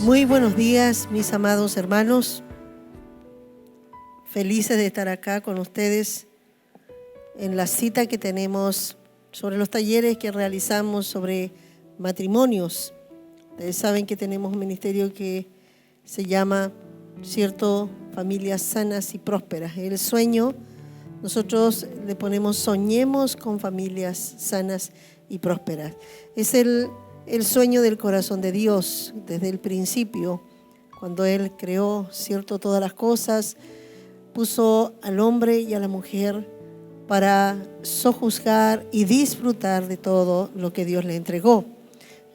Muy buenos días, mis amados hermanos. Felices de estar acá con ustedes en la cita que tenemos sobre los talleres que realizamos sobre matrimonios. Ustedes saben que tenemos un ministerio que se llama, ¿cierto?, Familias Sanas y Prósperas. El sueño, nosotros le ponemos soñemos con familias sanas y prósperas. Es el sueño del corazón de Dios desde el principio, cuando Él creó, ¿cierto?, todas las cosas, puso al hombre y a la mujer para sojuzgar y disfrutar de todo lo que Dios le entregó.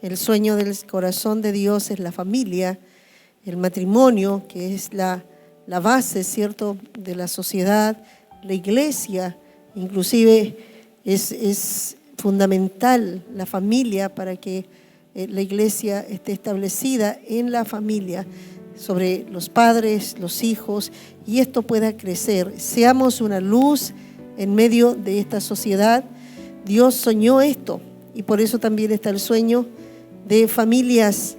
El sueño del corazón de Dios es la familia, el matrimonio, que es la base, ¿cierto?, de la sociedad. La iglesia, inclusive, es fundamental la familia para que la iglesia esté establecida en la familia, sobre los padres, los hijos, y esto pueda crecer. Seamos una luz en medio de esta sociedad. Dios soñó esto, y por eso también está el sueño de familias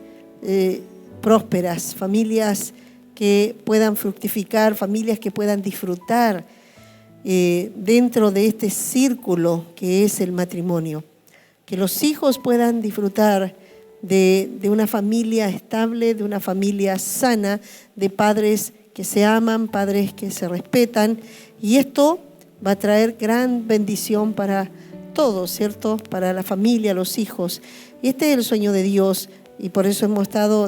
prósperas, familias que puedan fructificar, familias que puedan disfrutar dentro de este círculo que es el matrimonio. Que los hijos puedan disfrutar de una familia estable, de una familia sana, de padres que se aman, padres que se respetan, y esto va a traer gran bendición para todos, ¿cierto? Para la familia, los hijos. Y este es el sueño de Dios, y por eso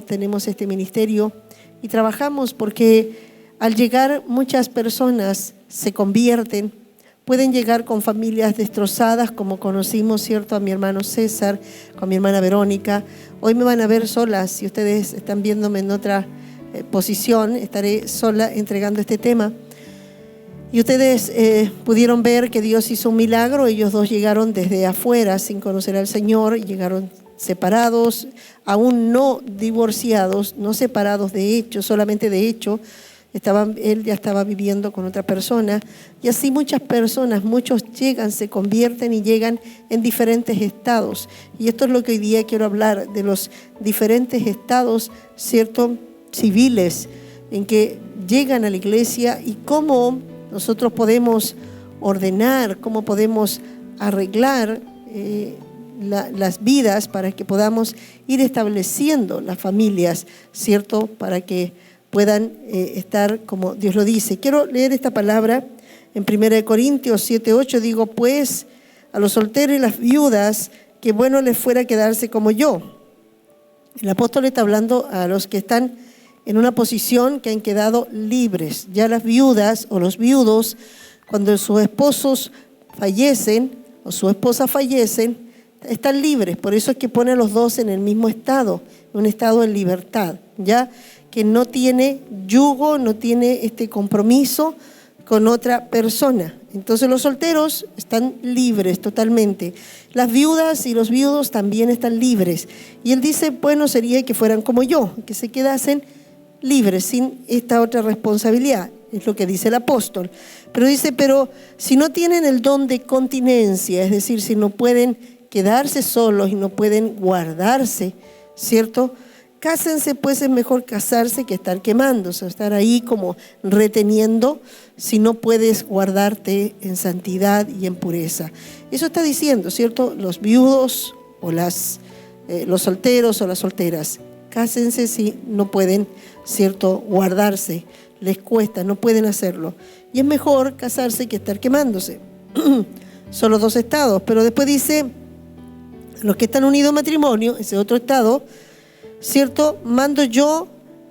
tenemos este ministerio y trabajamos, porque al llegar muchas personas se convierten. Pueden llegar con familias destrozadas, como conocimos, ¿cierto?, a mi hermano César, con mi hermana Verónica. Hoy me van a ver sola. Si ustedes están viéndome en otra posición, estaré sola entregando este tema. Y ustedes pudieron ver que Dios hizo un milagro. Ellos dos llegaron desde afuera sin conocer al Señor, llegaron separados, aún no divorciados, no separados de hecho, solamente de hecho. Él ya estaba viviendo con otra persona, y así muchas personas, muchos llegan, se convierten y llegan en diferentes estados. Y esto es lo que hoy día quiero hablar, de los diferentes estados, ¿cierto?, civiles, en que llegan a la iglesia, y cómo nosotros podemos ordenar, cómo podemos arreglar las vidas para que podamos ir estableciendo las familias, ¿cierto?, para que puedan estar como Dios lo dice. Quiero leer esta palabra en 1 Corintios 7:8. Digo, pues a los solteros y las viudas, que bueno les fuera quedarse como yo. El apóstol está hablando a los que están en una posición que han quedado libres. Ya las viudas o los viudos, cuando sus esposos fallecen o su esposa fallecen, están libres. Por eso es que pone a los dos en el mismo estado, un estado en libertad, ¿ya?, que no tiene yugo, no tiene este compromiso con otra persona. Entonces los solteros están libres totalmente. Las viudas y los viudos también están libres. Y él dice, bueno sería que fueran como yo, que se quedasen libres sin esta otra responsabilidad. Es lo que dice el apóstol. Pero dice, pero si no tienen el don de continencia, es decir, si no pueden quedarse solos y no pueden guardarse, ¿cierto?, cásense, pues es mejor casarse que estar quemándose, o estar ahí como reteniendo si no puedes guardarte en santidad y en pureza. Eso está diciendo, ¿cierto?, los viudos o los solteros o las solteras. Cásense si no pueden, ¿cierto?, guardarse, les cuesta, no pueden hacerlo. Y es mejor casarse que estar quemándose. Son los dos estados, pero después dice, los que están unidos en matrimonio, ese otro estado, ¿cierto?, mando yo,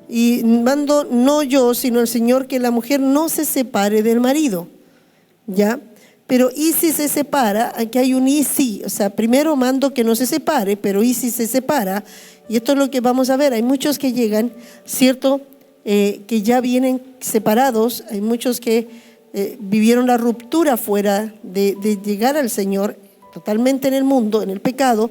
y mando no yo, sino el Señor, que la mujer no se separe del marido, ¿ya? Pero ¿y si se separa? Aquí hay un y si, o sea, primero mando que no se separe, pero ¿y si se separa? Y esto es lo que vamos a ver. Hay muchos que llegan, ¿cierto?, que ya vienen separados. Hay muchos que vivieron la ruptura fuera de llegar al Señor, totalmente en el mundo, en el pecado,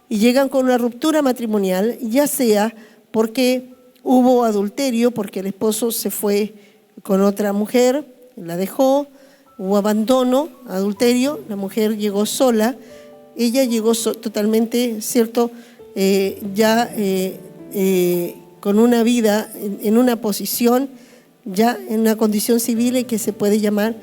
y llegan con una ruptura matrimonial, ya sea porque hubo adulterio, porque el esposo se fue con otra mujer, la dejó, hubo abandono, adulterio, la mujer llegó sola, ella llegó totalmente, ¿cierto?, con una vida en una posición, ya en una condición civil que se puede llamar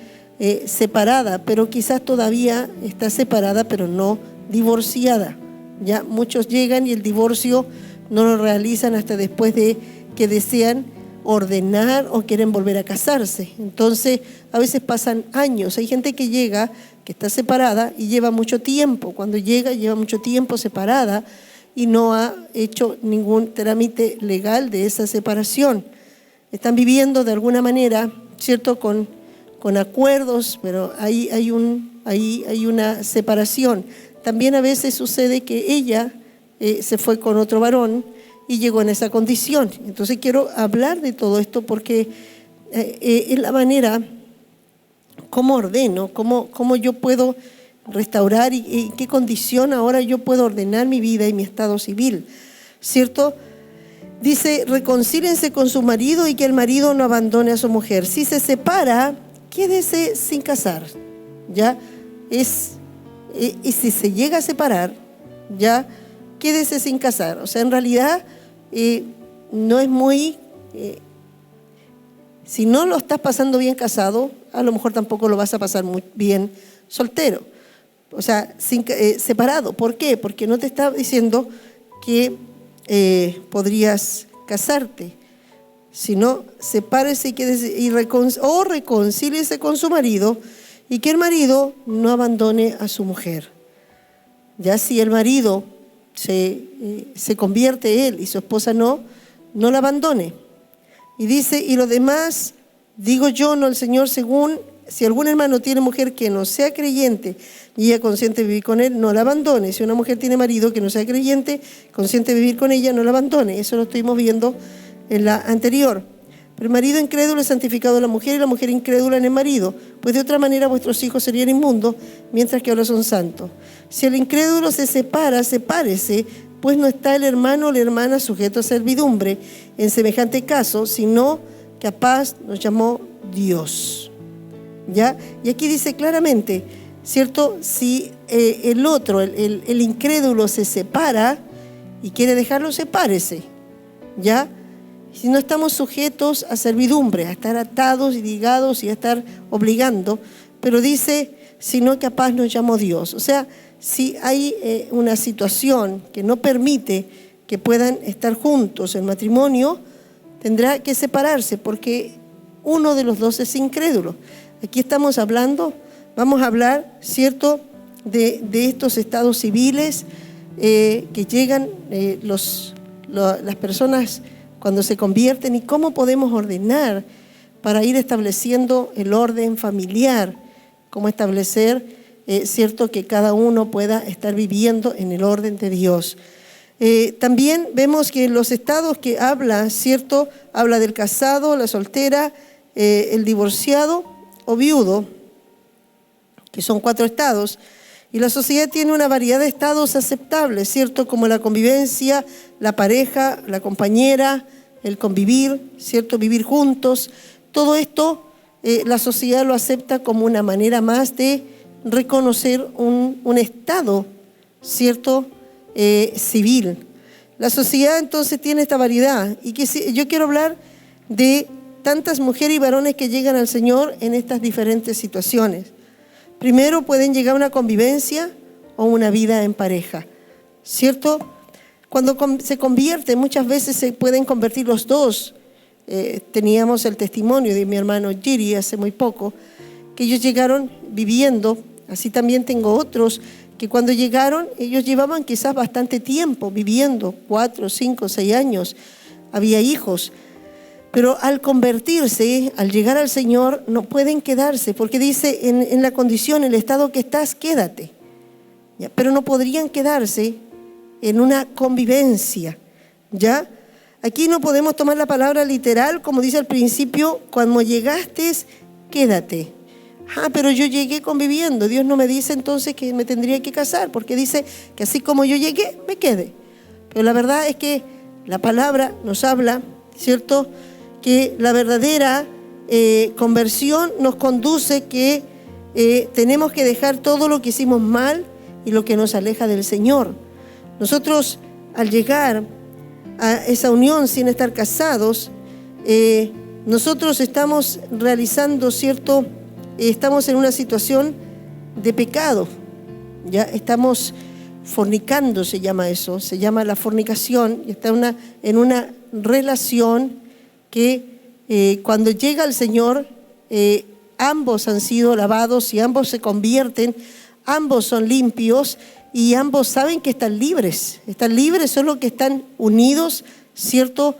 separada, pero quizás todavía está separada, pero no divorciada. Ya muchos llegan y el divorcio no lo realizan hasta después de que desean ordenar o quieren volver a casarse. Entonces, a veces pasan años. Hay gente que llega, que está separada y lleva mucho tiempo. Cuando llega, lleva mucho tiempo separada y no ha hecho ningún trámite legal de esa separación. Están viviendo de alguna manera, ¿cierto?, con acuerdos, pero hay una separación. También a veces sucede que ella se fue con otro varón y llegó en esa condición. Entonces quiero hablar de todo esto porque es la manera, cómo ordeno, cómo yo puedo restaurar y en qué condición ahora yo puedo ordenar mi vida y mi estado civil, ¿cierto? Dice, reconcíliense con su marido y que el marido no abandone a su mujer. Si se separa, quédese sin casar, ¿ya? Y si se llega a separar, ya, quédese sin casar. O sea, en realidad no es muy... si no lo estás pasando bien casado, a lo mejor tampoco lo vas a pasar muy bien soltero. O sea, separado. ¿Por qué? Porque no te está diciendo que podrías casarte, sino sepárese y quédese, o reconcíliese con su marido y que el marido no abandone a su mujer. Ya si el marido se convierte él y su esposa no la abandone. Y dice, y lo demás, digo yo, no el Señor, según, si algún hermano tiene mujer que no sea creyente y ella consciente de vivir con él, no la abandone. Si una mujer tiene marido que no sea creyente, consciente de vivir con ella, no la abandone. Eso lo estuvimos viendo en la anterior. Pero el marido incrédulo es santificado en la mujer y la mujer incrédula en el marido, pues de otra manera vuestros hijos serían inmundos, mientras que ahora son santos. Si el incrédulo se separa, sepárese, pues no está el hermano o la hermana sujeto a servidumbre en semejante caso, sino que a paz nos llamó Dios. ¿Ya? Y aquí dice claramente, ¿cierto? Si el otro, el incrédulo se separa y quiere dejarlo, sepárese. ¿Ya? Si no estamos sujetos a servidumbre, a estar atados y ligados y a estar obligando, pero dice, sino que a paz nos llamó Dios. O sea, si hay una situación que no permite que puedan estar juntos en matrimonio, tendrá que separarse porque uno de los dos es incrédulo. Aquí estamos hablando, vamos a hablar, ¿cierto?, de estos estados civiles que llegan las personas cuando se convierten y cómo podemos ordenar para ir estableciendo el orden familiar, cómo establecer, cierto, que cada uno pueda estar viviendo en el orden de Dios. También vemos que los estados que habla, cierto, habla del casado, la soltera, el divorciado o viudo, que son 4 estados. Y la sociedad tiene una variedad de estados aceptables, ¿cierto? Como la convivencia, la pareja, la compañera, el convivir, ¿cierto? Vivir juntos. Todo esto la sociedad lo acepta como una manera más de reconocer un estado, ¿cierto? Civil. La sociedad entonces tiene esta variedad. Y yo quiero hablar de tantas mujeres y varones que llegan al Señor en estas diferentes situaciones. Primero pueden llegar a una convivencia o una vida en pareja, ¿cierto? Cuando se convierte, muchas veces se pueden convertir los dos. Teníamos el testimonio de mi hermano Giri hace muy poco, que ellos llegaron viviendo, así también tengo otros, que cuando llegaron, ellos llevaban quizás bastante tiempo viviendo, 4, 5, 6 años, había hijos. Pero al convertirse, al llegar al Señor, no pueden quedarse, porque dice en la condición, en el estado que estás, quédate. ¿Ya? Pero no podrían quedarse en una convivencia. ¿Ya? Aquí no podemos tomar la palabra literal, como dice al principio, cuando llegaste, quédate. Pero yo llegué conviviendo. Dios no me dice entonces que me tendría que casar, porque dice que así como yo llegué, me quede. Pero la verdad es que la palabra nos habla, ¿cierto?, que la verdadera conversión nos conduce que tenemos que dejar todo lo que hicimos mal y lo que nos aleja del Señor. Nosotros, al llegar a esa unión sin estar casados, nosotros estamos realizando, ¿cierto? Estamos en una situación de pecado, ya estamos fornicando, se llama eso, se llama la fornicación, y está en una relación que cuando llega el Señor, ambos han sido lavados y ambos se convierten, ambos son limpios y ambos saben que están libres, solo que están unidos, ¿cierto?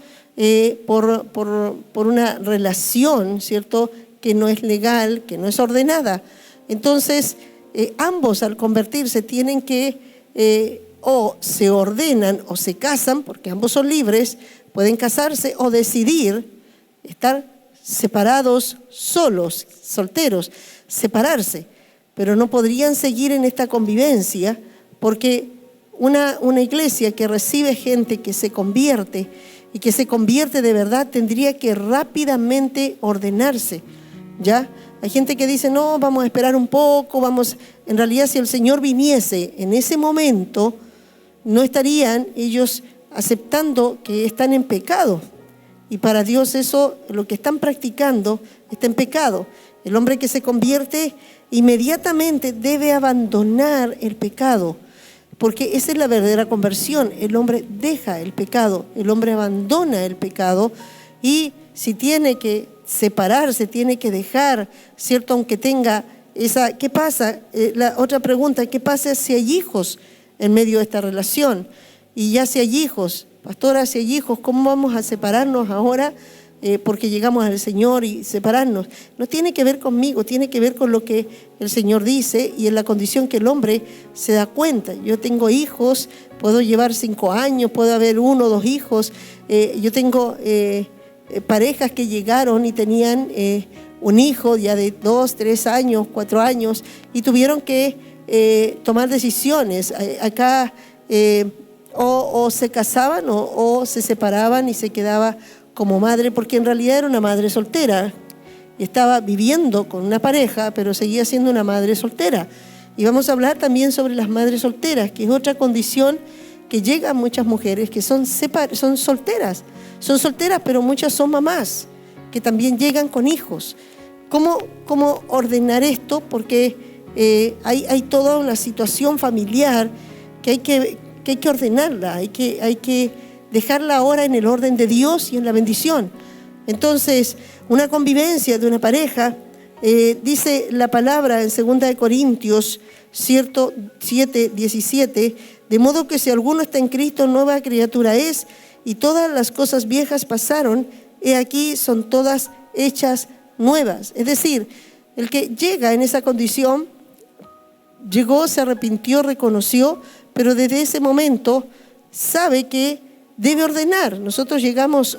Por una relación, ¿cierto? Que no es legal, que no es ordenada. Entonces, ambos al convertirse tienen que o se ordenan o se casan, porque ambos son libres, pueden casarse o decidir estar separados, solos, solteros, separarse, pero no podrían seguir en esta convivencia porque una iglesia que recibe gente que se convierte y que se convierte de verdad tendría que rápidamente ordenarse, ¿ya? Hay gente que dice, no, vamos a esperar un poco, en realidad si el Señor viniese en ese momento, no estarían ellos aceptando que están en pecado. Y para Dios eso, lo que están practicando, está en pecado. El hombre que se convierte inmediatamente debe abandonar el pecado, porque esa es la verdadera conversión. El hombre deja el pecado, el hombre abandona el pecado y si tiene que separarse, tiene que dejar, ¿cierto? Aunque tenga esa... ¿Qué pasa? La otra pregunta, ¿qué pasa si hay hijos en medio de esta relación? Y ya si hay hijos, pastora, si hay hijos, ¿cómo vamos a separarnos ahora? Porque llegamos al Señor y separarnos. No tiene que ver conmigo, tiene que ver con lo que el Señor dice y en la condición que el hombre se da cuenta. Yo tengo hijos, puedo llevar 5 años, puede haber 1 o 2 hijos. Yo tengo parejas que llegaron y tenían un hijo ya de 2, 3 años, 4 años y tuvieron que tomar decisiones. Acá o se casaban o se separaban y se quedaba como madre, porque en realidad era una madre soltera y estaba viviendo con una pareja, pero seguía siendo una madre soltera. Y vamos a hablar también sobre las madres solteras, que es otra condición que llegan muchas mujeres que son solteras. Son solteras, pero muchas son mamás, que también llegan con hijos. ¿Cómo ordenar esto? Porque hay toda una situación familiar que hay que ordenarla, hay que dejarla ahora en el orden de Dios y en la bendición. Entonces, una convivencia de una pareja, dice la palabra en 2 Corintios 7, 17, de modo que si alguno está en Cristo, nueva criatura es, y todas las cosas viejas pasaron, he aquí son todas hechas nuevas. Es decir, el que llega en esa condición, llegó, se arrepintió, reconoció, pero desde ese momento sabe que debe ordenar. Nosotros llegamos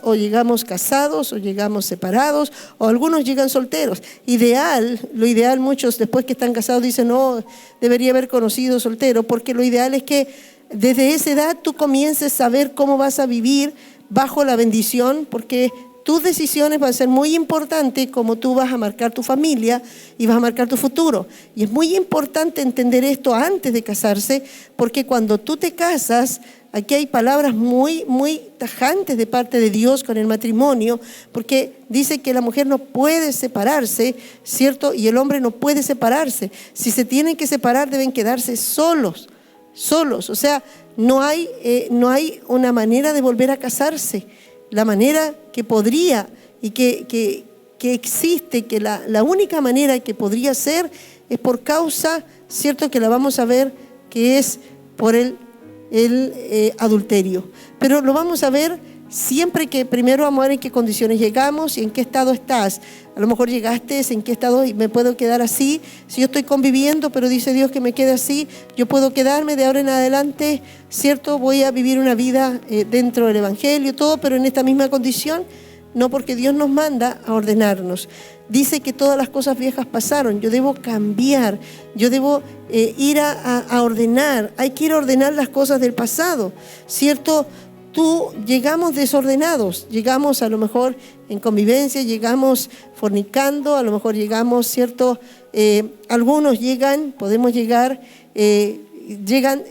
casados o llegamos separados o algunos llegan solteros. Lo ideal muchos después que están casados dicen, no, debería haber conocido soltero, porque lo ideal es que desde esa edad tú comiences a saber cómo vas a vivir bajo la bendición, porque tus decisiones van a ser muy importantes como tú vas a marcar tu familia y vas a marcar tu futuro. Y es muy importante entender esto antes de casarse, porque cuando tú te casas, aquí hay palabras muy, muy tajantes de parte de Dios con el matrimonio, porque dice que la mujer no puede separarse, ¿cierto? Y el hombre no puede separarse. Si se tienen que separar, deben quedarse solos. O sea, no hay una manera de volver a casarse. La manera que podría y que existe, que la única manera que podría ser es por causa, ¿cierto? Que la vamos a ver, que es por el adulterio. Pero lo vamos a ver siempre que primero vamos a ver en qué condiciones llegamos y en qué estado estás. A lo mejor llegaste, en qué estado y me puedo quedar así. Si yo estoy conviviendo, pero dice Dios que me quede así, yo puedo quedarme de ahora en adelante, ¿cierto? Voy a vivir una vida dentro del Evangelio, todo, pero en esta misma condición. No, porque Dios nos manda a ordenarnos. Dice que todas las cosas viejas pasaron. Yo debo cambiar, yo debo ir a ordenar. Hay que ir a ordenar las cosas del pasado, ¿cierto? Llegamos desordenados, llegamos a lo mejor en convivencia, llegamos fornicando, a lo mejor llegamos, ¿cierto? Algunos llegan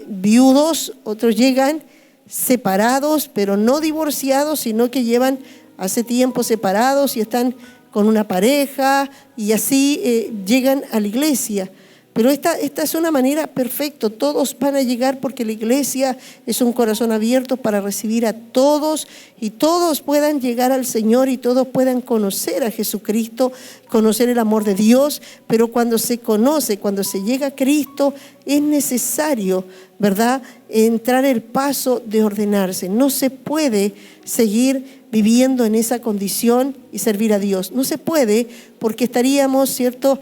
viudos, otros llegan separados, pero no divorciados, sino que llevan hace tiempo separados y están con una pareja y así llegan a la iglesia. Pero esta es una manera perfecta, todos van a llegar porque la iglesia es un corazón abierto para recibir a todos y todos puedan llegar al Señor y todos puedan conocer a Jesucristo, conocer el amor de Dios. Pero cuando se conoce, cuando se llega a Cristo, es necesario, ¿verdad?, entrar el paso de ordenarse. No se puede seguir viviendo en esa condición y servir a Dios. No se puede porque estaríamos, ¿cierto?,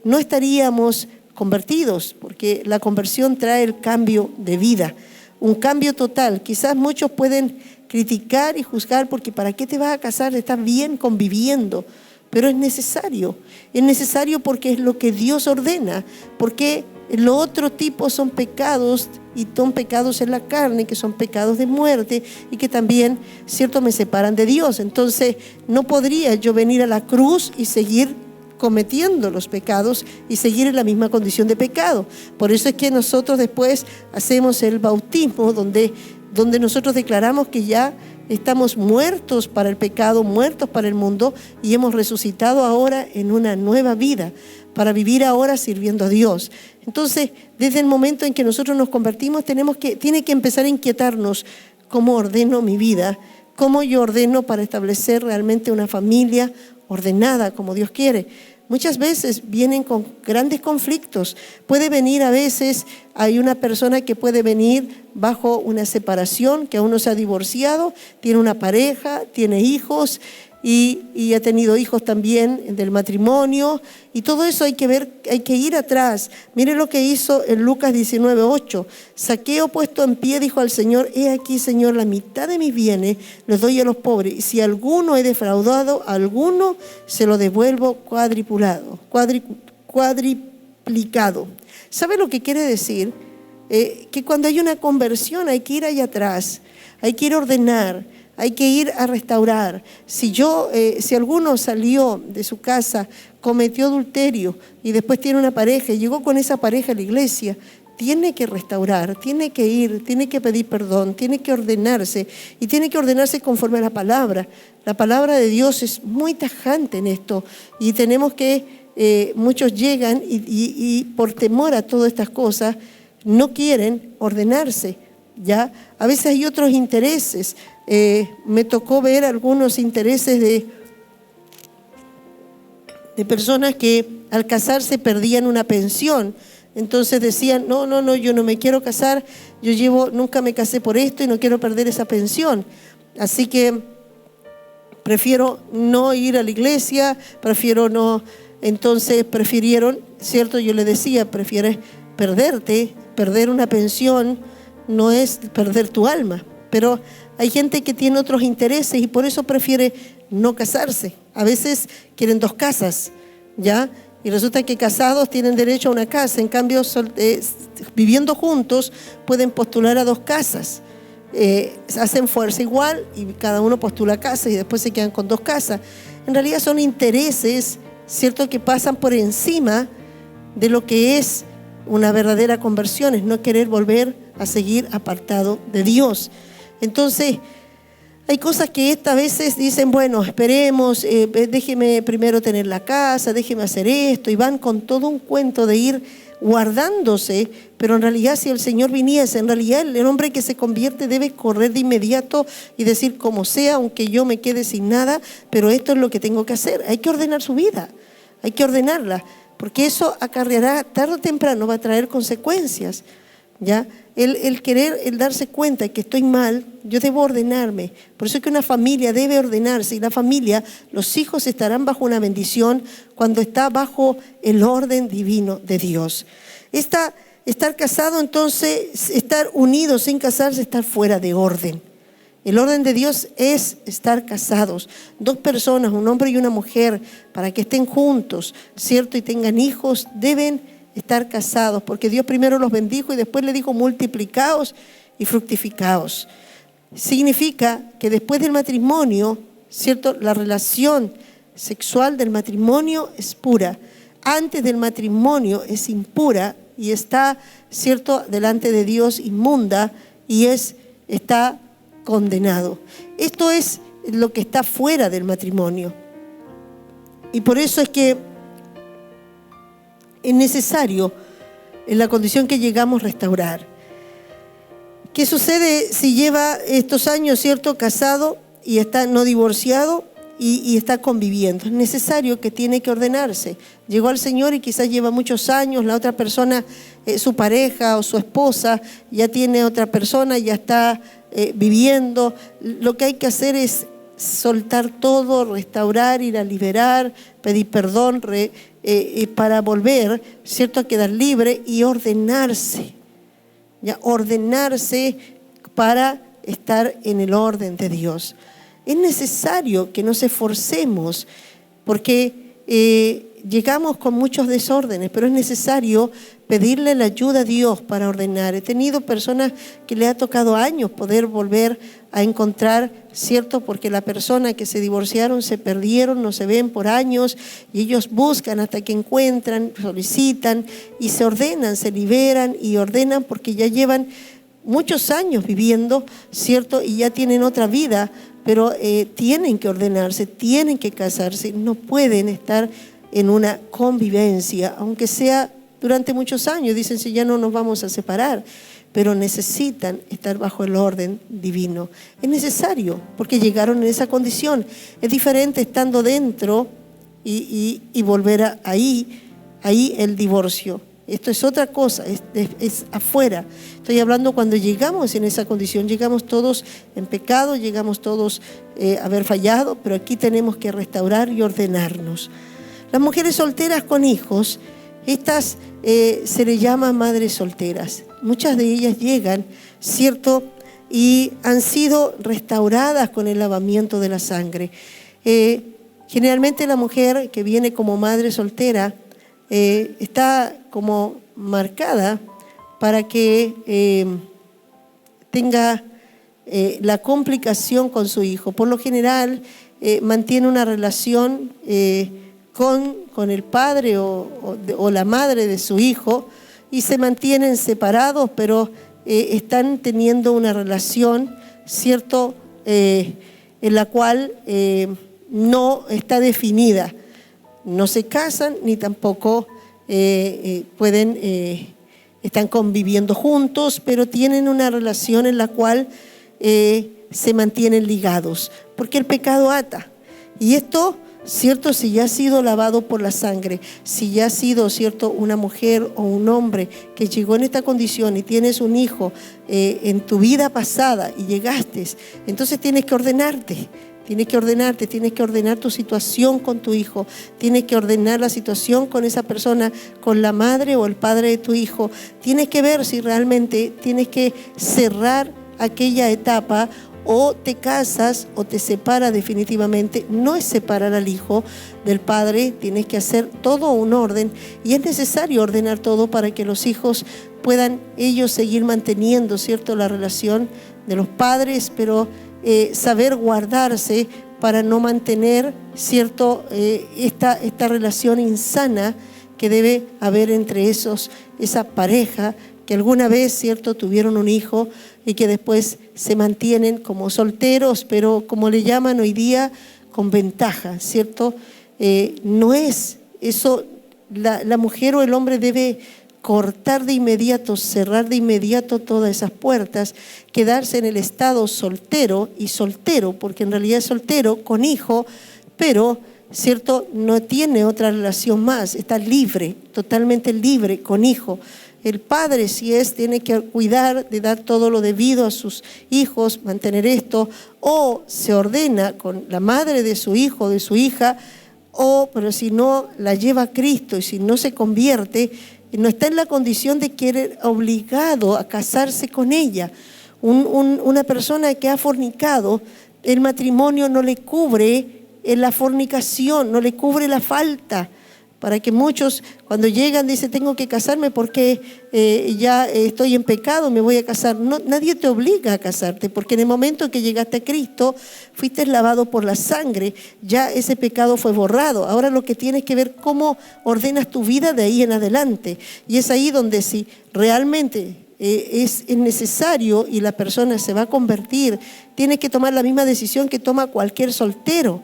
no estaríamos convertidos, porque la conversión trae el cambio de vida, un cambio total. Quizás muchos pueden criticar y juzgar porque ¿para qué te vas a casar? Estás bien conviviendo, pero es necesario porque es lo que Dios ordena, porque los otros tipos son pecados y son pecados en la carne, que son pecados de muerte y que también, ¿cierto?, me separan de Dios. Entonces no podría yo venir a la cruz y seguir cometiendo los pecados y seguir en la misma condición de pecado. Por eso es que nosotros después hacemos el bautismo donde nosotros declaramos que ya estamos muertos para el pecado, muertos para el mundo y hemos resucitado ahora en una nueva vida para vivir ahora sirviendo a Dios. Entonces, desde el momento en que nosotros nos convertimos, tiene que empezar a inquietarnos cómo ordeno mi vida, cómo yo ordeno para establecer realmente una familia ordenada como Dios quiere. Muchas veces vienen con grandes conflictos. Puede venir a veces, hay una persona que puede venir bajo una separación, que aún no se ha divorciado, tiene una pareja, tiene hijos y ha tenido hijos también del matrimonio. Y todo eso hay que ver, hay que ir atrás. Mire lo que hizo en Lucas 19:8. Zaqueo, puesto en pie, dijo al Señor: he aquí, Señor, la mitad de mis bienes los doy a los pobres. Y si alguno he defraudado a alguno, se lo devuelvo cuadriplicado. ¿Sabe lo que quiere decir? Que cuando hay una conversión hay que ir allá atrás, hay que ir a ordenar, hay que ir a restaurar. Si alguno salió de su casa, cometió adulterio y después tiene una pareja y llegó con esa pareja a la iglesia, tiene que restaurar, tiene que ir, tiene que pedir perdón, tiene que ordenarse y tiene que ordenarse conforme a la palabra. La palabra de Dios es muy tajante en esto y tenemos que, muchos llegan y por temor a todas estas cosas no quieren ordenarse, ¿ya? A veces hay otros intereses. Me tocó ver algunos intereses de personas que al casarse perdían una pensión. Entonces decían, no, yo no me quiero casar, nunca me casé por esto y no quiero perder esa pensión. Así que prefiero no ir a la iglesia, prefiero no. Entonces prefirieron, ¿cierto? Yo le decía, prefieres perder una pensión, no es perder tu alma. Pero hay gente que tiene otros intereses y por eso prefiere no casarse. A veces quieren 2 casas, ¿ya? Y resulta que casados tienen derecho a una casa. En cambio, viviendo juntos pueden postular a 2 casas. Hacen fuerza igual y cada uno postula casa y después se quedan con 2 casas. En realidad son intereses, ¿cierto?, que pasan por encima de lo que es una verdadera conversión, es no querer volver a seguir apartado de Dios. Entonces, hay cosas que a veces dicen, bueno, esperemos, déjeme primero tener la casa, déjeme hacer esto, y van con todo un cuento de ir guardándose, pero en realidad si el Señor viniese, en realidad el hombre que se convierte debe correr de inmediato y decir, como sea, aunque yo me quede sin nada, pero esto es lo que tengo que hacer. Hay que ordenar su vida, hay que ordenarla, porque eso acarreará, tarde o temprano va a traer consecuencias, ¿ya? El darse cuenta que estoy mal, yo debo ordenarme. Por eso es que una familia debe ordenarse y la familia, los hijos estarán bajo una bendición cuando está bajo el orden divino de Dios. Estar casado, entonces, estar unido sin casarse, estar fuera de orden. El orden de Dios es estar casados. 2 personas, un hombre y una mujer, para que estén juntos, ¿cierto? Y tengan hijos, deben estar casados, porque Dios primero los bendijo y después le dijo multiplicaos y fructificaos. Significa que después del matrimonio, ¿cierto?, la relación sexual del matrimonio es pura. Antes del matrimonio es impura y está, ¿cierto?, delante de Dios inmunda y es está condenado. Esto es lo que está fuera del matrimonio. Y por eso es que es necesario, en la condición que llegamos, restaurar. ¿Qué sucede si lleva estos años, cierto, casado y está no divorciado y está conviviendo? Es necesario que tiene que ordenarse. Llegó al Señor y quizás lleva muchos años, la otra persona, su pareja o su esposa, ya tiene otra persona, ya está viviendo. Lo que hay que hacer es soltar todo, restaurar, ir a liberar, pedir perdón para volver, ¿cierto?, a quedar libre y ordenarse. Ya, ordenarse para estar en el orden de Dios. Es necesario que nos esforcemos porque llegamos con muchos desórdenes, pero es necesario pedirle la ayuda a Dios para ordenar. He tenido personas que le ha tocado años poder volver a encontrar, ¿cierto? Porque la persona que se divorciaron se perdieron, no se ven por años y ellos buscan hasta que encuentran, solicitan y se ordenan, se liberan y ordenan porque ya llevan muchos años viviendo, ¿cierto? Y ya tienen otra vida, pero tienen que ordenarse, tienen que casarse, no pueden estar en una convivencia, aunque sea durante muchos años. Dicen, si ya no nos vamos a separar, pero necesitan estar bajo el orden divino. Es necesario, porque llegaron en esa condición. Es diferente estando dentro y volver ahí el divorcio. Esto es otra cosa, es afuera. Estoy hablando cuando llegamos en esa condición, llegamos todos en pecado, llegamos todos a haber fallado, pero aquí tenemos que restaurar y ordenarnos. Las mujeres solteras con hijos, estas se les llama madres solteras. Muchas de ellas llegan, ¿cierto?, y han sido restauradas con el lavamiento de la sangre. Generalmente la mujer que viene como madre soltera está como marcada para que tenga la complicación con su hijo. Por lo general mantiene una relación con el padre o la madre de su hijo y se mantienen separados, pero están teniendo una relación, ¿cierto?, en la cual no está definida. No se casan ni tampoco están conviviendo juntos, pero tienen una relación en la cual se mantienen ligados, porque el pecado ata. Y esto, ¿cierto?, si ya ha sido lavado por la sangre, si ya ha sido, ¿cierto?, una mujer o un hombre que llegó en esta condición y tienes un hijo en tu vida pasada y llegaste, entonces tienes que ordenarte. Tienes que ordenar tu situación con tu hijo, tienes que ordenar la situación con esa persona, con la madre o el padre de tu hijo. Tienes que ver si realmente tienes que cerrar aquella etapa, o te casas o te separas definitivamente. No es separar al hijo del padre, tienes que hacer todo un orden y es necesario ordenar todo para que los hijos puedan ellos seguir manteniendo, ¿cierto?, la relación de los padres, pero saber guardarse para no mantener, ¿cierto?, esta relación insana que debe haber entre esa pareja que alguna vez, ¿cierto?, tuvieron un hijo y que después se mantienen como solteros, pero como le llaman hoy día, con ventaja, ¿cierto? No es eso, la mujer o el hombre debe cortar de inmediato, cerrar de inmediato todas esas puertas, quedarse en el estado soltero, porque en realidad es soltero, con hijo, pero, ¿cierto?, no tiene otra relación más, está libre, totalmente libre, con hijo. El padre, si tiene que cuidar de dar todo lo debido a sus hijos, mantener esto, o se ordena con la madre de su hijo, de su hija, pero si no la lleva a Cristo y si no se convierte, no está en la condición de querer obligado a casarse con ella. Una persona que ha fornicado, el matrimonio no le cubre la fornicación, no le cubre la falta. Para que muchos cuando llegan dicen, tengo que casarme porque ya estoy en pecado, me voy a casar. No, nadie te obliga a casarte, porque en el momento que llegaste a Cristo, fuiste lavado por la sangre, ya ese pecado fue borrado. Ahora lo que tienes que ver cómo ordenas tu vida de ahí en adelante. Y es ahí donde si realmente es necesario y la persona se va a convertir, tiene que tomar la misma decisión que toma cualquier soltero.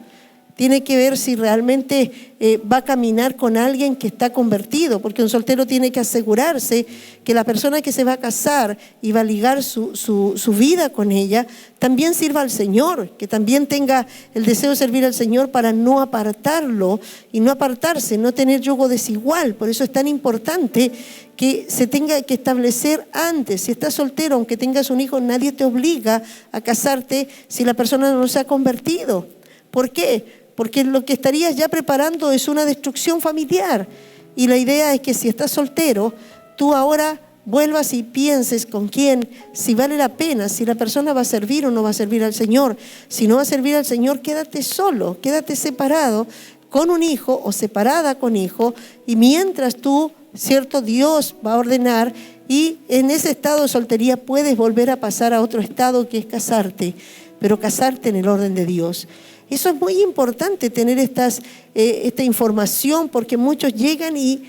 Tiene que ver si realmente va a caminar con alguien que está convertido, porque un soltero tiene que asegurarse que la persona que se va a casar y va a ligar su vida con ella, también sirva al Señor, que también tenga el deseo de servir al Señor para no apartarlo y no apartarse, no tener yugo desigual. Por eso es tan importante que se tenga que establecer antes. Si estás soltero, aunque tengas un hijo, nadie te obliga a casarte si la persona no se ha convertido. ¿Por qué? Porque lo que estarías ya preparando es una destrucción familiar. Y la idea es que si estás soltero, tú ahora vuelvas y pienses con quién, si vale la pena, si la persona va a servir o no va a servir al Señor. Si no va a servir al Señor, quédate solo, quédate separado con un hijo o separada con hijo. Y mientras tú, cierto, Dios va a ordenar, y en ese estado de soltería puedes volver a pasar a otro estado que es casarte, pero casarte en el orden de Dios. Eso es muy importante, tener esta información, porque muchos llegan y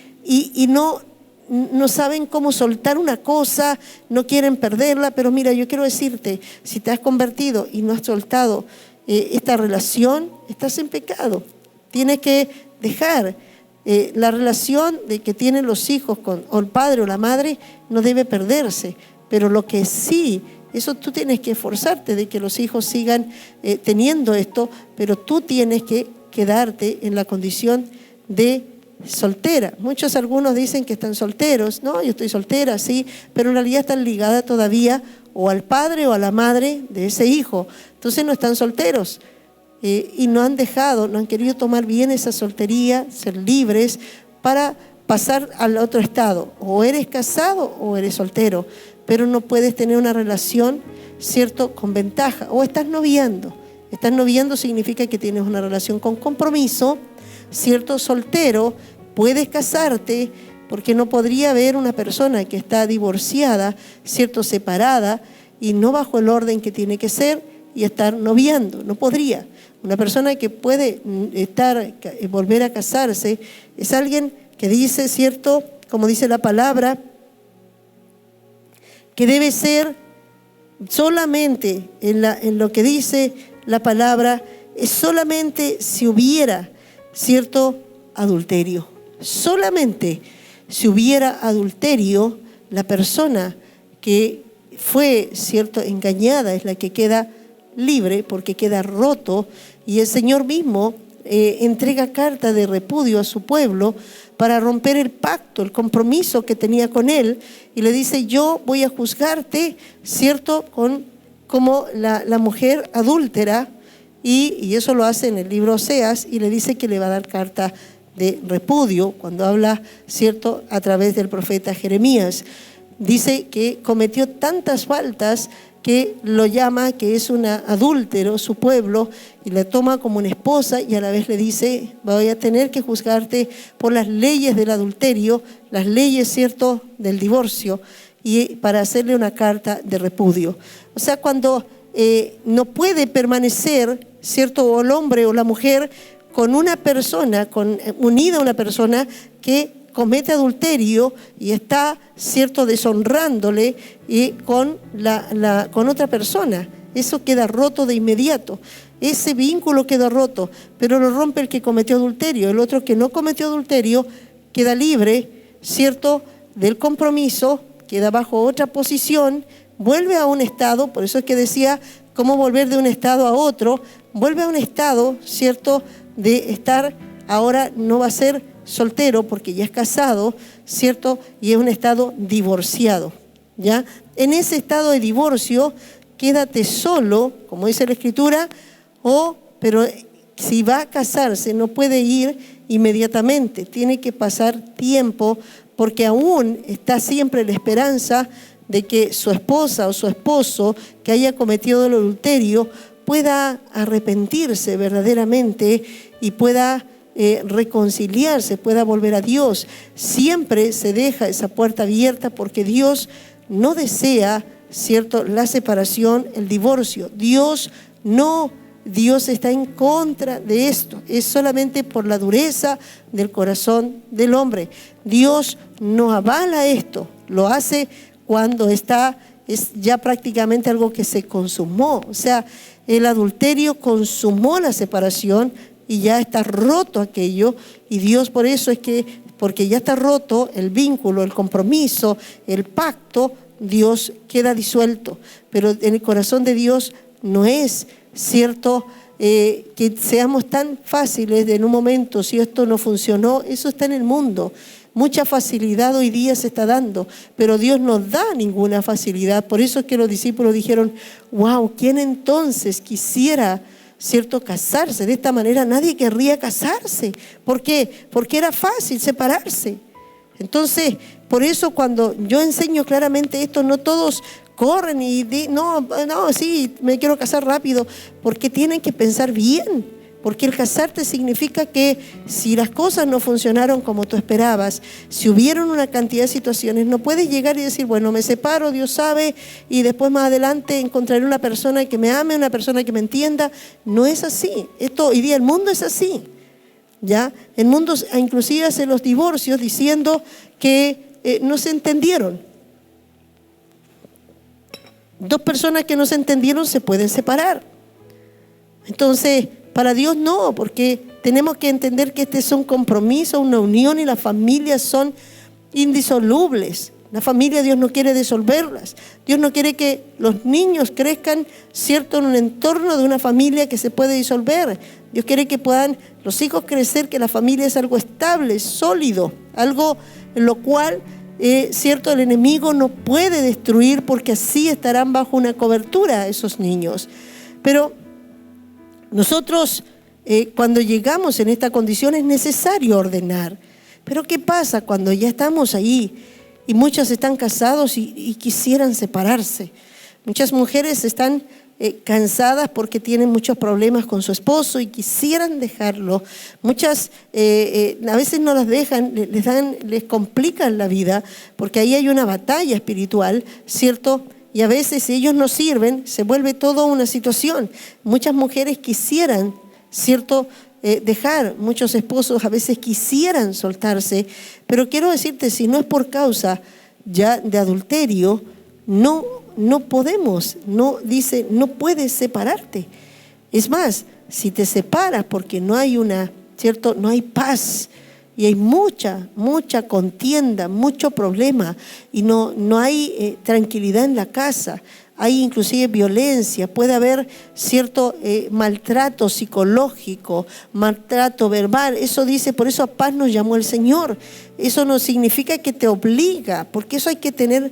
no saben cómo soltar una cosa, no quieren perderla. Pero mira, yo quiero decirte, si te has convertido y no has soltado esta relación, estás en pecado. Tienes que dejar la relación de que tienen los hijos con o el padre o la madre, no debe perderse. Pero lo que sí, eso tú tienes que esforzarte de que los hijos sigan teniendo esto, pero tú tienes que quedarte en la condición de soltera. Algunos dicen que están solteros. No, yo estoy soltera, sí, pero en realidad están ligadas todavía o al padre o a la madre de ese hijo. Entonces no están solteros y no han querido tomar bien esa soltería, ser libres para pasar al otro estado. O eres casado o eres soltero, pero no puedes tener una relación, ¿cierto?, con ventaja. O estás noviando. Estás noviando significa que tienes una relación con compromiso, ¿cierto? Soltero, puedes casarte, porque no podría haber una persona que está divorciada, ¿cierto?, separada, y no bajo el orden que tiene que ser, y estar noviando. No podría. Una persona que puede volver a casarse es alguien que dice, ¿cierto?, como dice la palabra, que debe ser solamente en lo que dice la palabra, es solamente si hubiera, ¿cierto?, adulterio. Solamente si hubiera adulterio, la persona que fue, ¿cierto?, engañada es la que queda libre, porque queda roto, y el Señor mismo entrega carta de repudio a su pueblo para romper el pacto, el compromiso que tenía con él, y le dice: yo voy a juzgarte, ¿cierto?, como la mujer adúltera, y eso lo hace en el libro Oseas, y le dice que le va a dar carta de repudio cuando habla, ¿cierto?, a través del profeta Jeremías. Dice que cometió tantas faltas que lo llama que es un adúltero, su pueblo, y la toma como una esposa, y a la vez le dice: voy a tener que juzgarte por las leyes del adulterio, las leyes, ¿cierto?, del divorcio, y para hacerle una carta de repudio. O sea, cuando no puede permanecer, ¿cierto?, o el hombre o la mujer con una persona, unida a una persona que comete adulterio y está, ¿cierto?, deshonrándole con otra persona. Eso queda roto de inmediato. Ese vínculo queda roto, pero lo rompe el que cometió adulterio. El otro que no cometió adulterio queda libre, ¿cierto?, del compromiso, queda bajo otra posición, vuelve a un estado. Por eso es que decía cómo volver de un estado a otro. Vuelve a un estado, ¿cierto?, de estar, ahora no va a ser soltero porque ya es casado, ¿cierto?, y es un estado divorciado, ¿ya? En ese estado de divorcio, quédate solo, como dice la Escritura, pero si va a casarse no puede ir inmediatamente, tiene que pasar tiempo, porque aún está siempre la esperanza de que su esposa o su esposo que haya cometido el adulterio pueda arrepentirse verdaderamente y pueda reconciliarse, pueda volver a Dios. Siempre se deja esa puerta abierta, porque Dios no desea, ¿cierto?, la separación, el divorcio. Dios está en contra de esto. Es solamente por la dureza del corazón del hombre. Dios no avala esto. Lo hace cuando es ya prácticamente algo que se consumó. O sea, el adulterio consumó la separación y ya está roto aquello. Y Dios, por eso es que, porque ya está roto el vínculo, el compromiso, el pacto, Dios queda disuelto. Pero en el corazón de Dios no es cierto que seamos tan fáciles de en un momento, si esto no funcionó, eso está en el mundo. Mucha facilidad hoy día se está dando, pero Dios no da ninguna facilidad. Por eso es que los discípulos dijeron, wow, ¿quién entonces quisiera, cierto, casarse? De esta manera nadie querría casarse. ¿Por qué? Porque era fácil separarse. Entonces, por eso cuando yo enseño claramente esto, no todos corren y sí, me quiero casar rápido, porque tienen que pensar bien. Porque el casarte significa que si las cosas no funcionaron como tú esperabas, si hubieron una cantidad de situaciones, no puedes llegar y decir, bueno, me separo, Dios sabe, y después más adelante encontraré una persona que me ame, una persona que me entienda. No es así. Esto hoy día el mundo es así. ¿Ya? El mundo inclusive hace los divorcios diciendo que no se entendieron. Dos personas que no se entendieron se pueden separar. Entonces, para Dios no, porque tenemos que entender que este es un compromiso, una unión, y las familias son indisolubles. La familia Dios no quiere disolverlas. Dios no quiere que los niños crezcan, cierto, en un entorno de una familia que se puede disolver. Dios quiere que puedan los hijos crecer, que la familia es algo estable, sólido, algo en lo cual, cierto, el enemigo no puede destruir, porque así estarán bajo una cobertura esos niños. Pero nosotros, cuando llegamos en esta condición, es necesario ordenar. Pero ¿qué pasa cuando ya estamos ahí y muchos están casados y quisieran separarse? Muchas mujeres están cansadas porque tienen muchos problemas con su esposo y quisieran dejarlo. Muchas a veces no las dejan, les complican la vida, porque ahí hay una batalla espiritual, ¿cierto? Y a veces, si ellos no sirven, se vuelve toda una situación. Muchas mujeres quisieran, ¿cierto?, dejar. Muchos esposos a veces quisieran soltarse. Pero quiero decirte, si no es por causa ya de adulterio, no podemos. Dice, no puedes separarte. Es más, si te separas porque no hay ¿cierto?, no hay paz, y hay mucha contienda, mucho problema, y no hay tranquilidad en la casa. Hay inclusive violencia, puede haber cierto maltrato psicológico, maltrato verbal. Eso dice, por eso a paz nos llamó el Señor. Eso no significa que te obliga, porque eso hay que tener.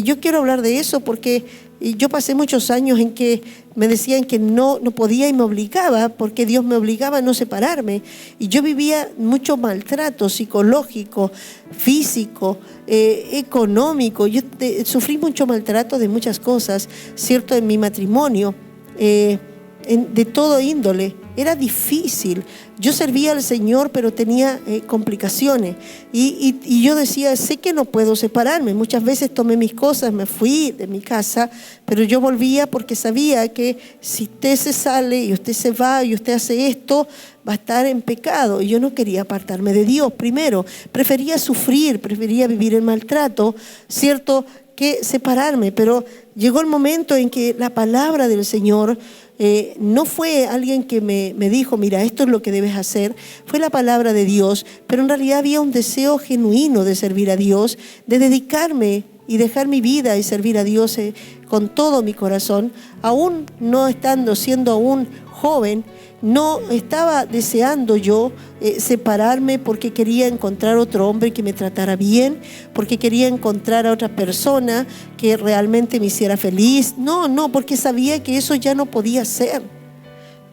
Yo quiero hablar de eso porque yo pasé muchos años en que me decían que no podía y me obligaba, porque Dios me obligaba a no separarme. Y yo vivía mucho maltrato psicológico, físico, económico. Yo sufrí mucho maltrato de muchas cosas, ¿cierto?, en mi matrimonio, de todo índole. Era difícil. Yo servía al Señor, pero tenía complicaciones. Y yo decía, sé que no puedo separarme. Muchas veces tomé mis cosas, me fui de mi casa, pero yo volvía porque sabía que si usted se sale y usted se va y usted hace esto, va a estar en pecado. Y yo no quería apartarme de Dios. Primero, prefería sufrir, prefería vivir el maltrato, ¿cierto?, que separarme. Pero llegó el momento en que la palabra del Señor, no fue alguien que me dijo, mira, esto es lo que debes hacer, fue la palabra de Dios, pero en realidad había un deseo genuino de servir a Dios, de dedicarme y dejar mi vida y servir a Dios con todo mi corazón. Aún no siendo aún joven, no estaba deseando yo separarme porque quería encontrar otro hombre que me tratara bien, porque quería encontrar a otra persona que realmente me hiciera feliz. No, porque sabía que eso ya no podía ser.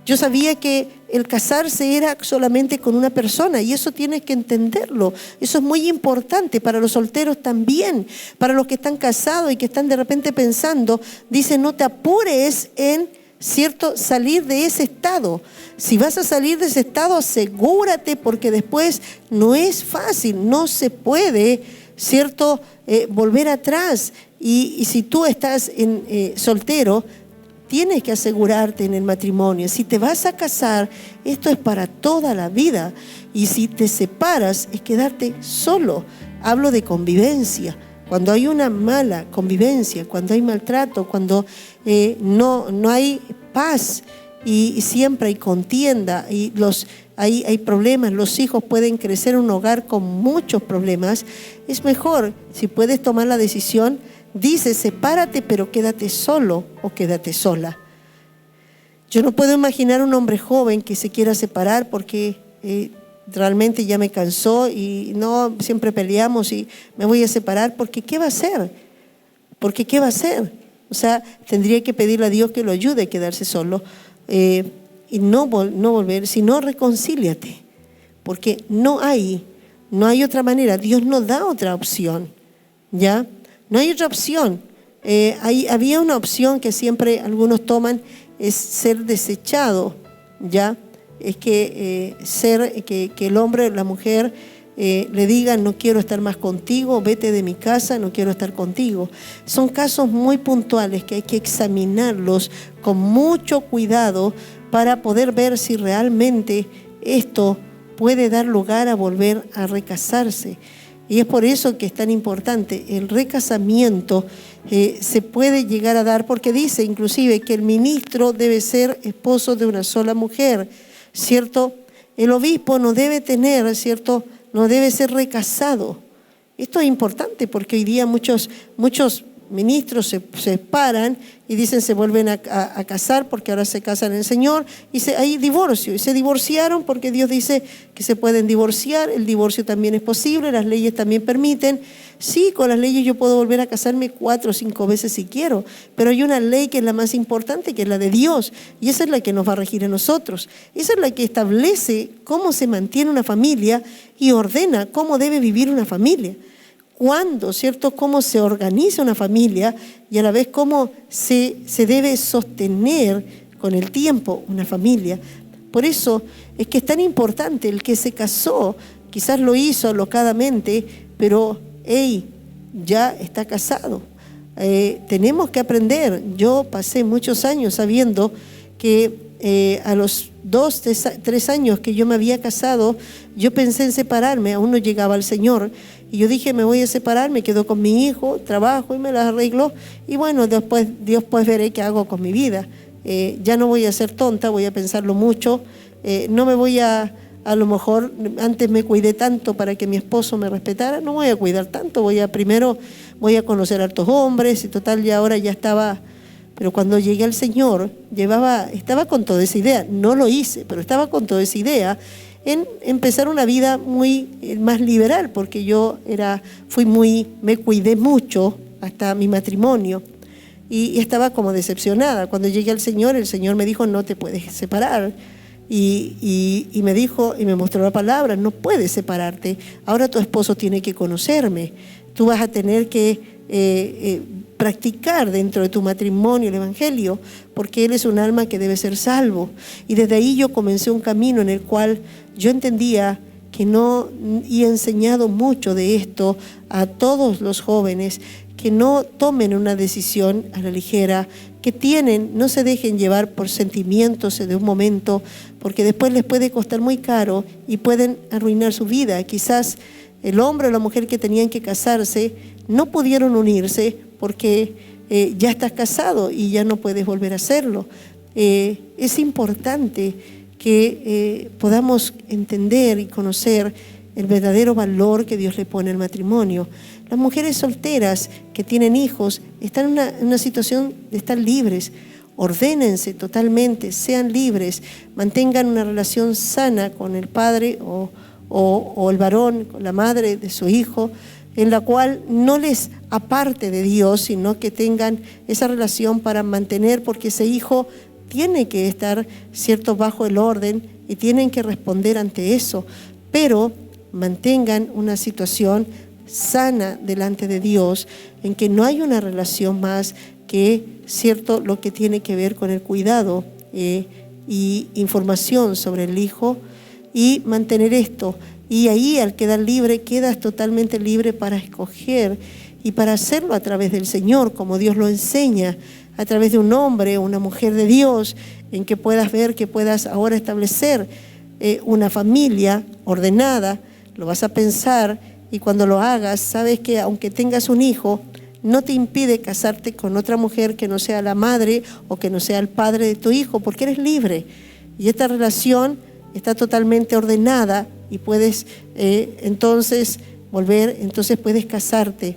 Yo sabía que el casarse era solamente con una persona, y eso tienes que entenderlo. Eso es muy importante para los solteros también, para los que están casados y que están de repente pensando. Dice, no te apures en, ¿cierto?, salir de ese estado. Si vas a salir de ese estado, asegúrate, porque después no es fácil, no se puede, ¿cierto?, volver atrás. Y si tú estás soltero, tienes que asegurarte en el matrimonio. Si te vas a casar, esto es para toda la vida. Y si te separas, es quedarte solo. Hablo de convivencia. cuando hay una mala convivencia, cuando hay maltrato, cuando no hay paz y siempre hay contienda y hay problemas, los hijos pueden crecer en un hogar con muchos problemas, es mejor, si puedes tomar la decisión, dice, sepárate, pero quédate solo o quédate sola. Yo no puedo imaginar un hombre joven que se quiera separar porque realmente ya me cansó y no, siempre peleamos y me voy a separar, porque ¿qué va a hacer? Porque ¿qué va a hacer? O sea, tendría que pedirle a Dios que lo ayude a quedarse solo y no volver, sino reconcíliate, porque no hay otra manera. Dios no da otra opción, ¿ya? No hay otra opción. Había una opción que siempre algunos toman, es ser desechado, ¿ya? Es que el hombre o la mujer le digan, no quiero estar más contigo, vete de mi casa, no quiero estar contigo. Son casos muy puntuales que hay que examinarlos con mucho cuidado para poder ver si realmente esto puede dar lugar a volver a recasarse. Y es por eso que es tan importante el recasamiento. Se puede llegar a dar, porque dice inclusive que el ministro debe ser esposo de una sola mujer, ¿cierto? El obispo no debe tener, ¿cierto? No debe ser recasado. Esto es importante porque hoy día muchos ministros se separan y dicen se vuelven a casar porque ahora se casan en el Señor y hay divorcio. Y se divorciaron porque Dios dice que se pueden divorciar. El divorcio también es posible, las leyes también permiten. Sí, con las leyes yo puedo volver a casarme 4 o 5 veces si quiero, pero hay una ley que es la más importante, que es la de Dios, y esa es la que nos va a regir a nosotros. Esa es la que establece cómo se mantiene una familia y ordena cómo debe vivir una familia. Cuándo, ¿cierto? Cómo se organiza una familia y a la vez cómo se debe sostener con el tiempo una familia. Por eso es que es tan importante. El que se casó, quizás lo hizo alocadamente, pero ya está casado. Tenemos que aprender. Yo pasé muchos años sabiendo que a los 2, 3 años que yo me había casado, yo pensé en separarme, aún no llegaba al Señor. Y yo dije, me voy a separar, me quedo con mi hijo, trabajo y me las arreglo. Y bueno, después Dios pues veré qué hago con mi vida. Ya no voy a ser tonta, voy a pensarlo mucho. No me voy a lo mejor, antes me cuidé tanto para que mi esposo me respetara, no voy a cuidar tanto, primero voy a conocer a hartos hombres y total, ya ahora ya estaba. Pero cuando llegué al Señor, estaba con toda esa idea, no lo hice, pero estaba con toda esa idea en empezar una vida muy más liberal, porque me cuidé mucho hasta mi matrimonio y estaba como decepcionada. Cuando llegué al Señor, el Señor me dijo, no te puedes separar. Y me dijo, y me mostró la palabra, no puedes separarte, ahora tu esposo tiene que conocerme, tú vas a tener que practicar dentro de tu matrimonio el Evangelio, porque él es un alma que debe ser salvo. Y desde ahí yo comencé un camino en el cual yo entendía que y he enseñado mucho de esto a todos los jóvenes, que no tomen una decisión a la ligera, no se dejen llevar por sentimientos de un momento, porque después les puede costar muy caro y pueden arruinar su vida. Quizás el hombre o la mujer que tenían que casarse no pudieron unirse porque ya estás casado y ya no puedes volver a hacerlo. Es importante que podamos entender y conocer el verdadero valor que Dios le pone al matrimonio. Las mujeres solteras que tienen hijos están en una situación de estar libres. Ordénense totalmente, sean libres, mantengan una relación sana con el padre o el varón, con la madre de su hijo, en la cual no les aparte de Dios, sino que tengan esa relación para mantener, porque ese hijo tiene que estar, ¿cierto?, bajo el orden y tienen que responder ante eso, pero mantengan una situación sana delante de Dios, en que no hay una relación más que, ¿cierto?, lo que tiene que ver con el cuidado y información sobre el hijo, y mantener esto. Y ahí, al quedar libre, quedas totalmente libre para escoger y para hacerlo a través del Señor, como Dios lo enseña, a través de un hombre o una mujer de Dios, en que puedas ver, que puedas ahora establecer una familia ordenada. Lo vas a pensar y cuando lo hagas, sabes que aunque tengas un hijo, no te impide casarte con otra mujer que no sea la madre o que no sea el padre de tu hijo, porque eres libre. Y esta relación está totalmente ordenada y puedes entonces puedes casarte.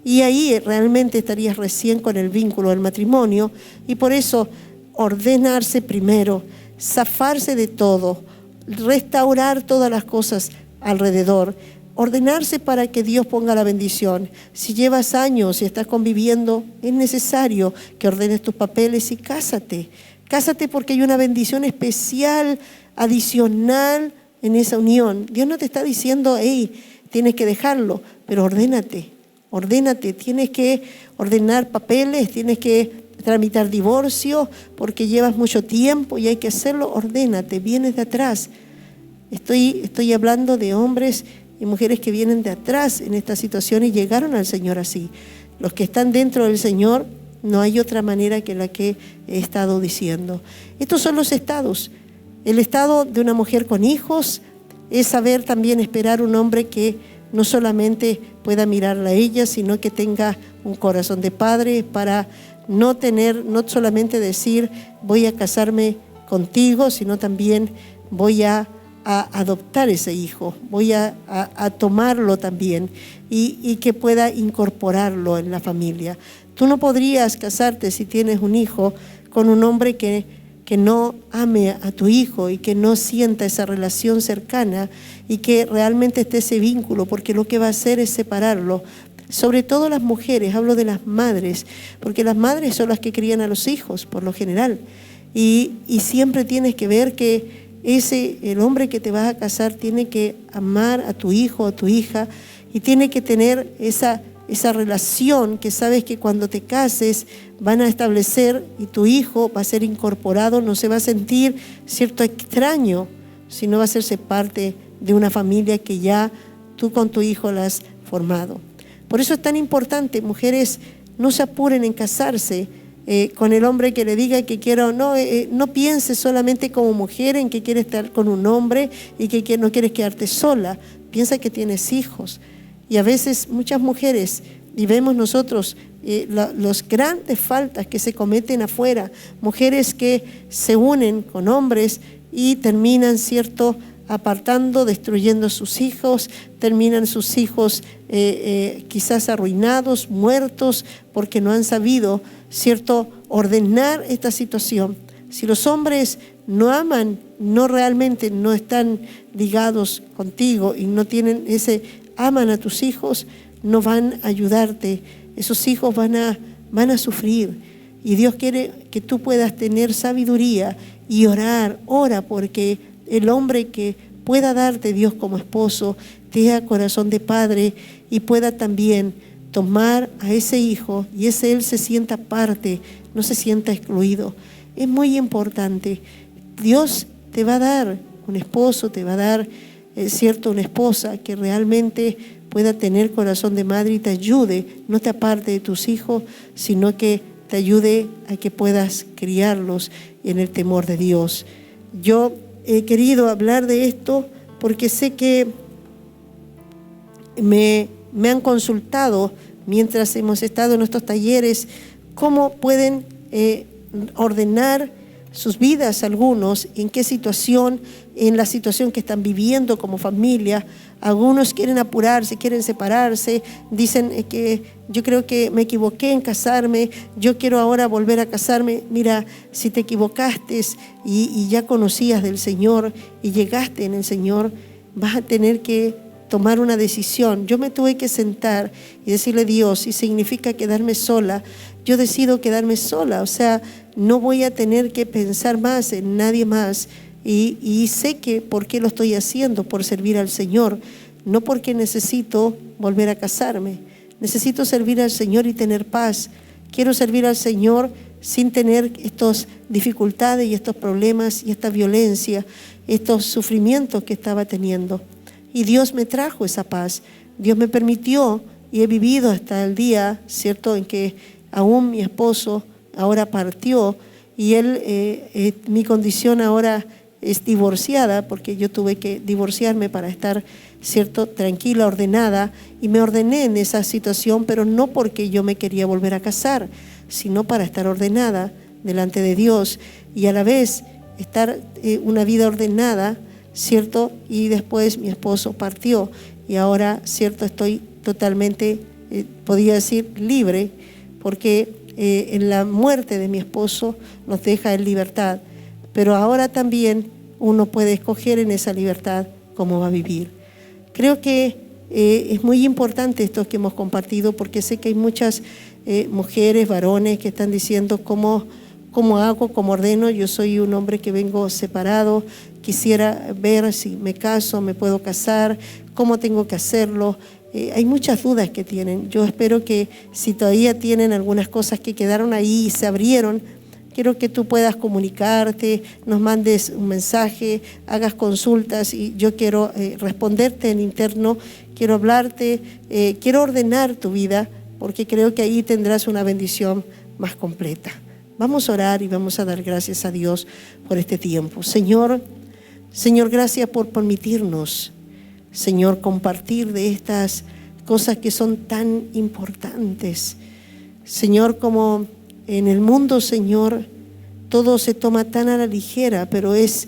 Y ahí realmente estarías recién con el vínculo del matrimonio, y por eso ordenarse primero, zafarse de todo, restaurar todas las cosas alrededor, ordenarse para que Dios ponga la bendición. Si llevas años y estás conviviendo, es necesario que ordenes tus papeles y cásate. Cásate porque hay una bendición especial, adicional en esa unión. Dios no te está diciendo, hey, tienes que dejarlo, pero ordénate, tienes que ordenar papeles, tienes que tramitar divorcio porque llevas mucho tiempo y hay que hacerlo, ordénate, vienes de atrás. Estoy hablando de hombres y mujeres que vienen de atrás en esta situación y llegaron al Señor así. Los que están dentro del Señor, no hay otra manera que la que he estado diciendo. Estos son los estados. El estado de una mujer con hijos es saber también esperar un hombre que no solamente pueda mirarla a ella, sino que tenga un corazón de padre para no solamente decir voy a casarme contigo, sino también voy a adoptar ese hijo, voy a tomarlo también y que pueda incorporarlo en la familia. Tú no podrías casarte si tienes un hijo con un hombre que no ame a tu hijo y que no sienta esa relación cercana y que realmente esté ese vínculo, porque lo que va a hacer es separarlo. Sobre todo las mujeres, hablo de las madres, porque las madres son las que crían a los hijos por lo general, y siempre tienes que ver que el hombre que te vas a casar tiene que amar a tu hijo o a tu hija y tiene que tener esa relación que sabes que cuando te cases van a establecer y tu hijo va a ser incorporado, no se va a sentir cierto extraño, sino va a hacerse parte de una familia que ya tú con tu hijo la has formado. Por eso es tan importante, mujeres, no se apuren en casarse con el hombre que le diga que quiero, no pienses solamente como mujer en que quieres estar con un hombre y que no quieres quedarte sola, piensa que tienes hijos. Y a veces muchas mujeres, y vemos nosotros las grandes faltas que se cometen afuera, mujeres que se unen con hombres y terminan, apartando, destruyendo sus hijos, terminan sus hijos quizás arruinados, muertos, porque no han sabido, ordenar esta situación. Si los hombres no aman, realmente no están ligados contigo y no tienen aman a tus hijos, no van a ayudarte. Esos hijos van a sufrir. Y Dios quiere que tú puedas tener sabiduría y ora porque el hombre que pueda darte Dios como esposo tenga corazón de padre y pueda también tomar a ese hijo y él se sienta parte, no se sienta excluido. Es muy importante. Dios te va a dar un esposo, te va a dar una esposa que realmente pueda tener corazón de madre y te ayude, no te aparte de tus hijos, sino que te ayude a que puedas criarlos en el temor de Dios. Yo he querido hablar de esto porque sé que me han consultado mientras hemos estado en nuestros talleres cómo pueden ordenar sus vidas algunos, en qué situación, en la situación que están viviendo como familia. Algunos quieren apurarse, quieren separarse, dicen que yo creo que me equivoqué en casarme, yo quiero ahora volver a casarme. Mira, si te equivocaste y ya conocías del Señor y llegaste en el Señor, vas a tener que tomar una decisión. Yo me tuve que sentar y decirle, Dios, si significa quedarme sola, yo decido quedarme sola, o sea, no voy a tener que pensar más en nadie más y sé que por qué lo estoy haciendo, por servir al Señor, no porque necesito volver a casarme. Necesito servir al Señor y tener paz. Quiero servir al Señor sin tener estas dificultades y estos problemas y esta violencia, estos sufrimientos que estaba teniendo. Y Dios me trajo esa paz. Dios me permitió y he vivido hasta el día, en que aún mi esposo ahora partió y mi condición ahora es divorciada, porque yo tuve que divorciarme para estar, cierto, tranquila, ordenada, y me ordené en esa situación, pero no porque yo me quería volver a casar, sino para estar ordenada delante de Dios y a la vez estar una vida ordenada, cierto, y después mi esposo partió y ahora, cierto, estoy totalmente, podría decir, libre, porque en la muerte de mi esposo nos deja en libertad, pero ahora también uno puede escoger en esa libertad cómo va a vivir. Creo que es muy importante esto que hemos compartido, porque sé que hay muchas mujeres, varones que están diciendo cómo hago, cómo ordeno. Yo soy un hombre que vengo separado, quisiera ver si me caso, me puedo casar, cómo tengo que hacerlo. Hay muchas dudas que tienen. Yo espero que si todavía tienen algunas cosas que quedaron ahí y se abrieron, quiero que tú puedas comunicarte, nos mandes un mensaje, hagas consultas y yo quiero responderte en interno, quiero hablarte, quiero ordenar tu vida, porque creo que ahí tendrás una bendición más completa. Vamos a orar y vamos a dar gracias a Dios por este tiempo. Señor, gracias por permitirnos, Señor, compartir de estas cosas que son tan importantes. Señor, como en el mundo, Señor, todo se toma tan a la ligera, pero es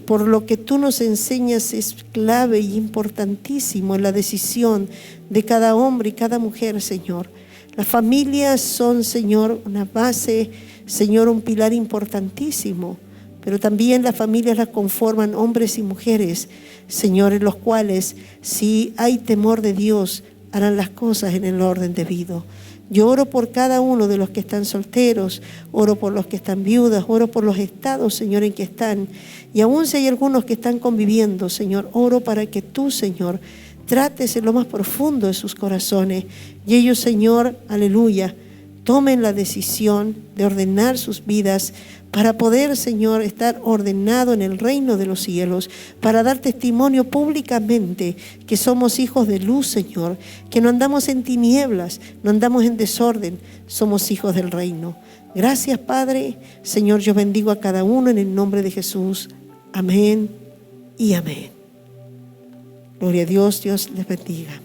por lo que tú nos enseñas es clave y importantísimo en la decisión de cada hombre y cada mujer, Señor. Las familias son, Señor, una base, Señor, un pilar importantísimo, pero también las familias las conforman hombres y mujeres, Señor, en los cuales, si hay temor de Dios, harán las cosas en el orden debido. Yo oro por cada uno de los que están solteros, oro por los que están viudas, oro por los estados, Señor, en que están. Y aún si hay algunos que están conviviendo, Señor, oro para que tú, Señor, trates en lo más profundo de sus corazones. Y ellos, Señor, aleluya, tomen la decisión de ordenar sus vidas para poder, Señor, estar ordenado en el reino de los cielos, para dar testimonio públicamente que somos hijos de luz, Señor, que no andamos en tinieblas, no andamos en desorden, somos hijos del reino. Gracias, Padre. Señor, yo bendigo a cada uno en el nombre de Jesús. Amén y amén. Gloria a Dios, Dios les bendiga.